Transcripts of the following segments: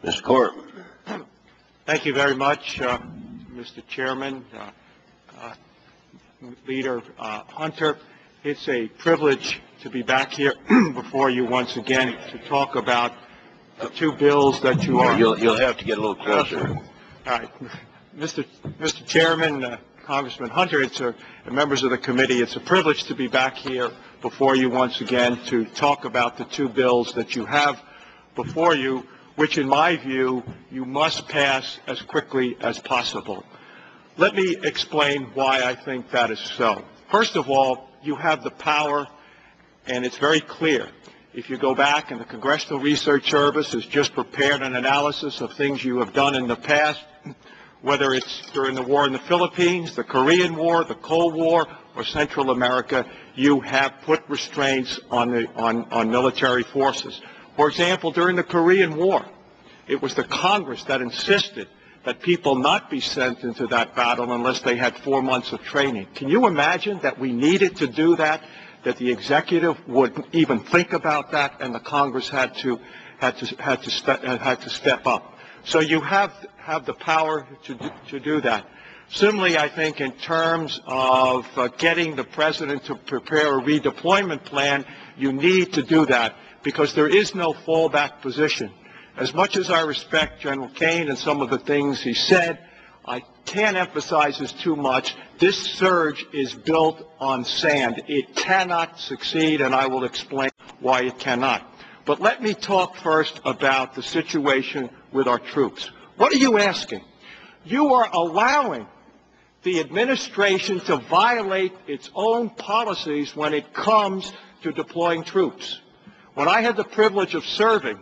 Mr. Korb. Thank you very much, Mr. Chairman, Leader Hunter. It's a privilege to be back here before you once again to talk about the two bills that you are. You'll have to get a little closer. All right, Mr. Chairman, Congressman Hunter, and members of the committee, it's a privilege to be back here before you once again to talk about the two bills that you have before you, which in my view you must pass as quickly as possible. Let me explain why I think that is so. First of all, you have the power, and it's very clear. If you go back, and the Congressional Research Service has just prepared an analysis of things you have done in the past, whether it's during the war in the Philippines, the Korean War, the Cold War, or Central America, you have put restraints on military forces. For example, during the Korean War, it was the Congress that insisted that people not be sent into that battle unless they had 4 months of training. Can you imagine that we needed to do that, that the executive wouldn't even think about that, and the Congress had to step up? So you have the power to do that. Similarly, I think in terms of getting the president to prepare a redeployment plan, you need to do that because there is no fallback position. As much as I respect General Kane and some of the things he said, I can't emphasize this too much. This surge is built on sand. It cannot succeed, and I will explain why it cannot. But let me talk first about the situation with our troops. What are you asking? You are allowing the administration to violate its own policies when it comes to deploying troops. When I had the privilege of serving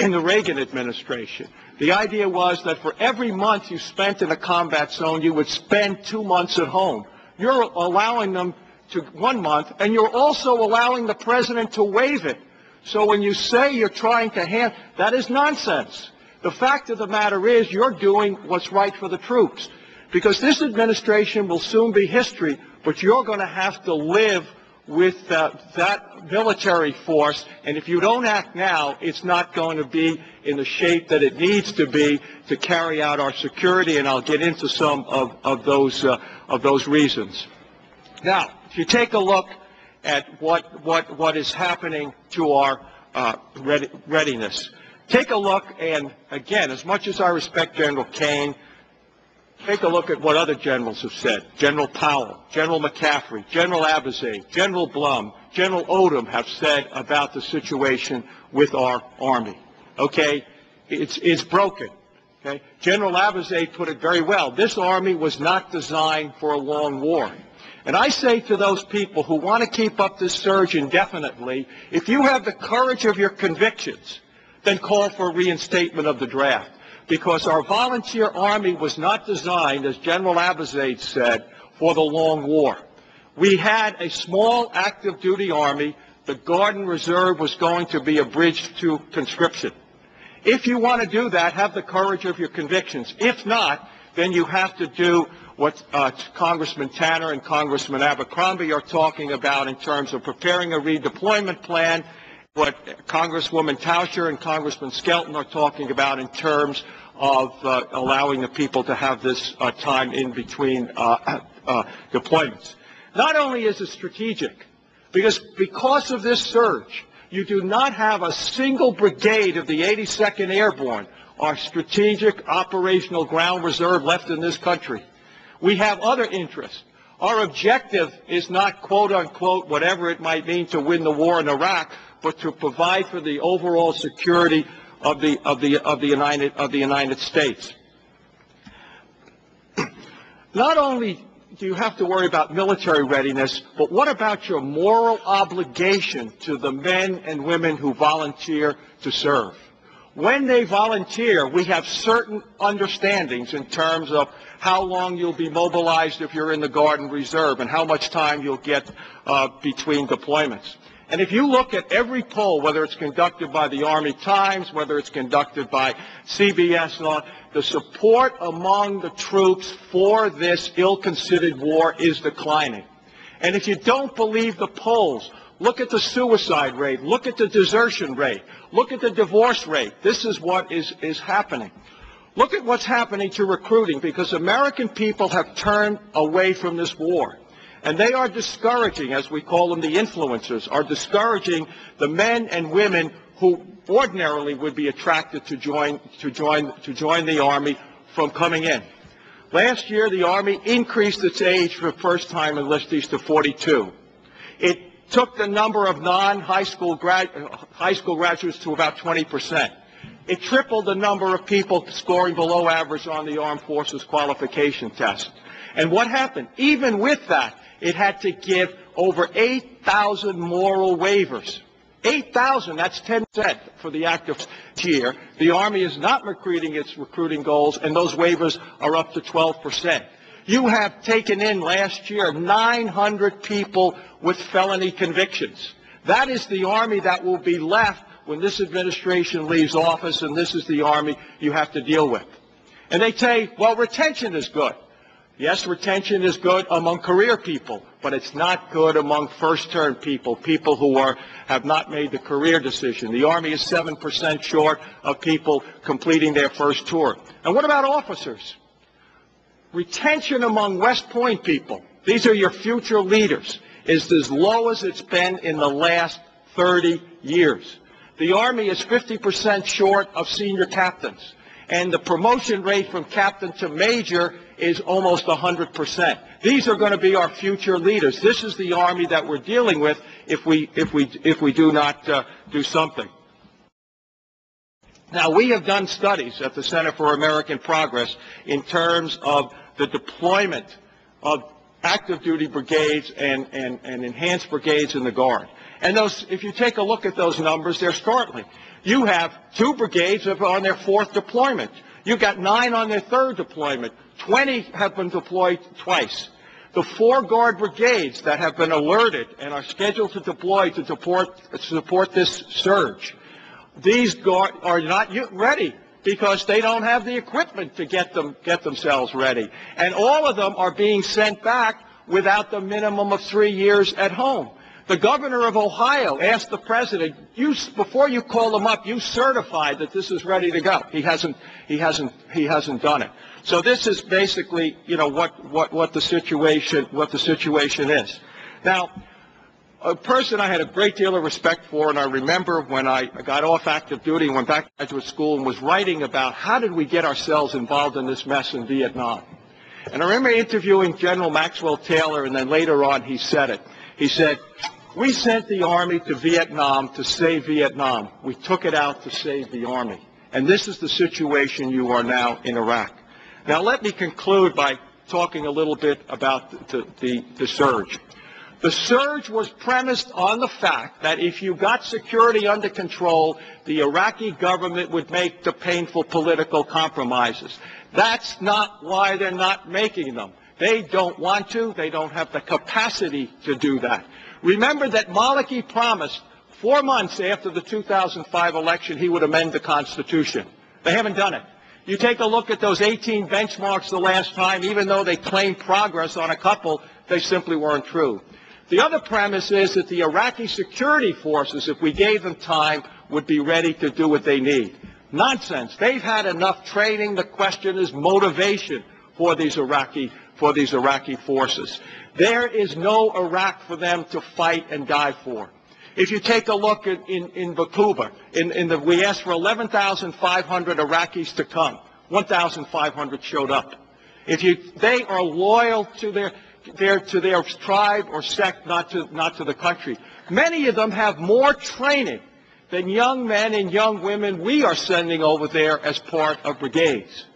in the Reagan administration, the idea was that for every month you spent in a combat zone, you would spend 2 months at home. You're allowing them to 1 month, and you're also allowing the president to waive it. So when you say you're trying to that is nonsense. The fact of the matter is you're doing what's right for the troops. Because this administration will soon be history, but you're going to have to live with that military force, and if you don't act now, it's not going to be in the shape that it needs to be to carry out our security, and I'll get into some of those reasons. Now, if you take a look at what is happening to our readiness, take a look, and again, as much as I respect General Kane, take a look at what other generals have said. General Powell, General McCaffrey, General Abizaid, General Blum, General Odom have said about the situation with our Army. Okay? It's broken. Okay? General Abizaid put it very well. This Army was not designed for a long war. And I say to those people who want to keep up this surge indefinitely, if you have the courage of your convictions, then call for reinstatement of the draft. Because our volunteer army was not designed, as General Abizaid said, for the long war. We had a small active duty army. The Guard and Reserve was going to be abridged to conscription. If you want to do that, have the courage of your convictions. If not, then you have to do what Congressman Tanner and Congressman Abercrombie are talking about in terms of preparing a redeployment plan, what Congresswoman Tauscher and Congressman Skelton are talking about in terms of allowing the people to have this time in between deployments. Not only is it strategic, because of this surge, you do not have a single brigade of the 82nd Airborne, our strategic operational ground reserve, left in this country. We have other interests. Our objective is not, quote unquote, whatever it might mean to win the war in Iraq, but to provide for the overall security of the United States. Not only do you have to worry about military readiness, but what about your moral obligation to the men and women who volunteer to serve? When they volunteer, we have certain understandings in terms of how long you'll be mobilized if you're in the Guard and Reserve and how much time you'll get between deployments. And if you look at every poll, whether it's conducted by the Army Times, whether it's conducted by CBS and all, the support among the troops for this ill-considered war is declining. And if you don't believe the polls, Look at the suicide rate. Look at the desertion rate. Look at the divorce rate. This is what is happening. Look at what's happening to recruiting, because American people have turned away from this war. And they are discouraging, as we call them, the influencers, are discouraging the men and women who ordinarily would be attracted to join the Army from coming in. Last year, the Army increased its age for first-time enlistees to 42. It took the number of non-high school graduates to about 20%. It tripled the number of people scoring below average on the Armed Forces qualification test. And what happened? Even with that, it had to give over 8,000 moral waivers. 8,000, that's 10% for the active year. The Army is not recruiting its recruiting goals, and those waivers are up to 12%. You have taken in last year 900 people with felony convictions. That is the Army that will be left when this administration leaves office, and this is the Army you have to deal with. And they say, well, retention is good. Yes, retention is good among career people, but it's not good among first-term people, people who have not made the career decision. The Army is 7% short of people completing their first tour. And what about officers? Retention among West Point people, these are your future leaders, is as low as it's been in the last 30 years. The Army is 50% short of senior captains, and the promotion rate from captain to major is almost 100%. These are going to be our future leaders. This is the Army that we're dealing with if we do not do something. Now, we have done studies at the Center for American Progress in terms of the deployment of active duty brigades and enhanced brigades in the Guard. And those, if you take a look at those numbers, they're startling. You have 2 brigades on their 4th deployment. You've got 9 on their 3rd deployment. 20 have been deployed twice. The 4 Guard brigades that have been alerted and are scheduled to deploy to support this surge, these Guard are not ready because they don't have the equipment to get themselves ready. And all of them are being sent back without the minimum of 3 years at home. The governor of Ohio asked the president, before you call him up, you certify that this is ready to go. He hasn't done it. So this is basically, what the situation is. Now, a person I had a great deal of respect for, and I remember when I got off active duty and went back to graduate school and was writing about how did we get ourselves involved in this mess in Vietnam. And I remember interviewing General Maxwell Taylor, and then later on he said it. He said, we sent the Army to Vietnam to save Vietnam. We took it out to save the Army. And this is the situation you are now in Iraq. Now let me conclude by talking a little bit about the surge. The surge was premised on the fact that if you got security under control, the Iraqi government would make the painful political compromises. That's not why they're not making them. They don't want to. They don't have the capacity to do that. Remember that Maliki promised 4 months after the 2005 election he would amend the Constitution. They haven't done it. You take a look at those 18 benchmarks the last time, even though they claimed progress on a couple, they simply weren't true. The other premise is that the Iraqi security forces, if we gave them time, would be ready to do what they need. Nonsense. They've had enough training. The question is motivation for these Iraqi forces. There is no Iraq for them to fight and die for. If you take a look in Bakuba, we asked for 11,500 Iraqis to come. 1,500 showed up. They are loyal to their tribe or sect, not to the country. Many of them have more training than young men and young women we are sending over there as part of brigades.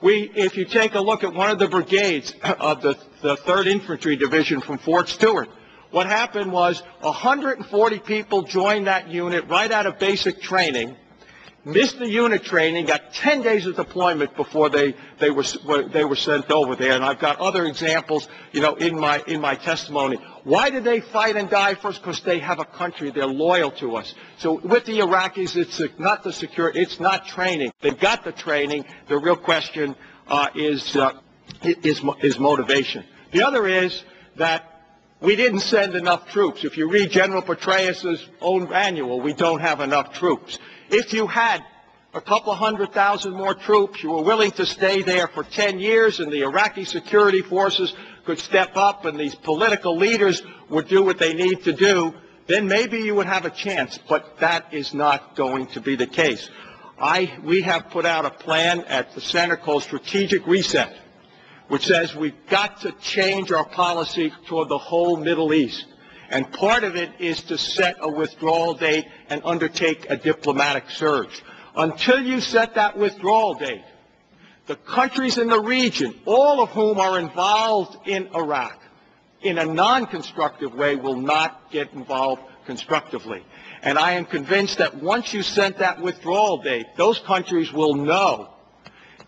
If you take a look at one of the brigades of the 3rd Infantry Division from Fort Stewart, what happened was 140 people joined that unit right out of basic training, missed the unit training, got 10 days of deployment before they were sent over there. And I've got other examples, in my testimony. Why did they fight and die first? Because they have a country. They're loyal to us. So with the Iraqis, it's not the security. It's not training. They've got the training. The real question is motivation. The other is that we didn't send enough troops. If you read General Petraeus' own manual, we don't have enough troops. If you had a couple 100,000 more troops, you were willing to stay there for 10 years, and the Iraqi security forces could step up and these political leaders would do what they need to do, then maybe you would have a chance. But that is not going to be the case. We have put out a plan at the center called Strategic Reset, which says we've got to change our policy toward the whole Middle East. And part of it is to set a withdrawal date and undertake a diplomatic surge. Until you set that withdrawal date, the countries in the region, all of whom are involved in Iraq, in a non-constructive way, will not get involved constructively. And I am convinced that once you set that withdrawal date, those countries will know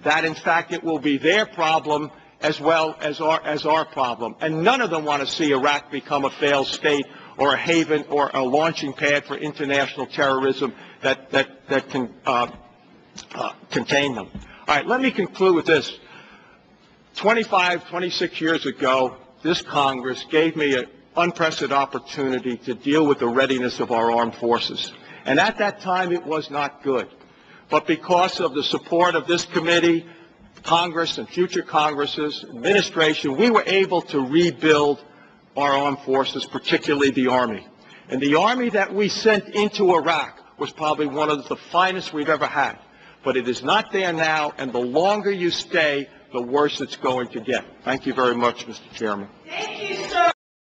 that, in fact, it will be their problem as well as our problem. And none of them want to see Iraq become a failed state or a haven or a launching pad for international terrorism that can contain them. All right, let me conclude with this. 26 years ago, this Congress gave me an unprecedented opportunity to deal with the readiness of our armed forces. And at that time, it was not good. But because of the support of this committee, Congress and future Congresses, administration, we were able to rebuild our armed forces, particularly the Army. And the Army that we sent into Iraq was probably one of the finest we've ever had. But it is not there now, and the longer you stay, the worse it's going to get. Thank you very much, Mr. Chairman. Thank you, sir.